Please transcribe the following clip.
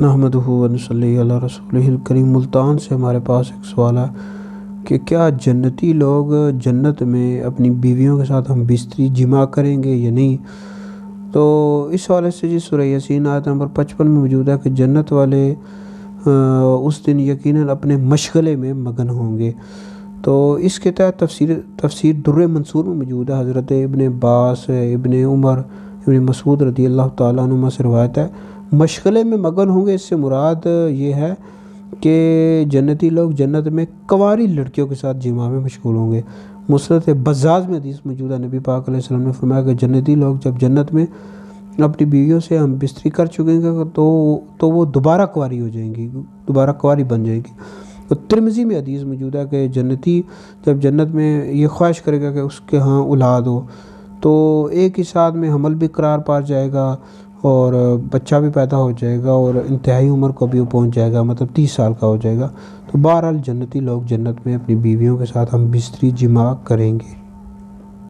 نحمدہ و نصلی علی رسولہ الکریم۔ ملتان سے ہمارے پاس ایک سوال ہے کہ کیا جنتی لوگ جنت میں اپنی بیویوں کے ساتھ ہم بستری جمع کریں گے یا نہیں؟ تو اس حوالے سے سورہ یاسین آیت نمبر 55 میں موجود ہے کہ جنت والے اس دن یقیناً اپنے مشغلے میں مگن ہوں گے۔ تو اس کے تحت تفسیر در منصور میں موجود ہے۔ حضرت ابن عباس، ابن عمر، ابن مسعود رضی اللہ تعالیٰ عنہ سے روایت ہے، مشغلے میں مگن ہوں گے، اس سے مراد یہ ہے کہ جنتی لوگ جنت میں کنواری لڑکیوں کے ساتھ جماع میں مشغول ہوں گے۔ مسند بزاز میں حدیث موجود ہے، نبی پاک علیہ السلام نے فرمایا کہ جنتی لوگ جب جنت میں اپنی بیویوں سے ہم بستری کر چکیں گے تو وہ دوبارہ کنواری ہو جائیں گی، دوبارہ کنواری بن جائیں گی۔ تو ترمذی میں حدیث موجود ہے کہ جنتی جب جنت میں یہ خواہش کرے گا کہ اس کے ہاں اولاد ہو تو ایک ہی ساتھ میں حمل بھی قرار پا جائے گا اور بچہ بھی پیدا ہو جائے گا اور انتہائی عمر کو بھی وہ پہنچ جائے گا، مطلب 30 سال کا ہو جائے گا۔ تو بہرحال جنتی لوگ جنت میں اپنی بیویوں کے ساتھ ہم بستری جماع کریں گے۔